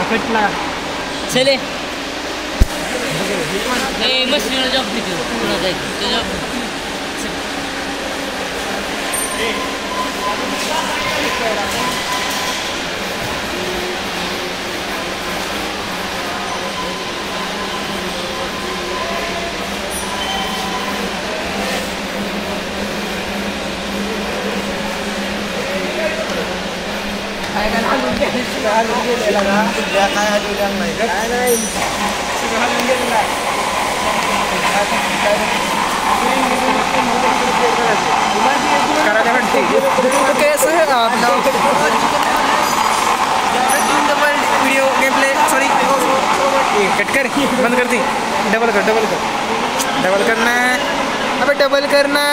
कटला चले machine job कैसे है आप लोग video game play sorry cut कर बंद कर दी डबल करना है अबे डबल करना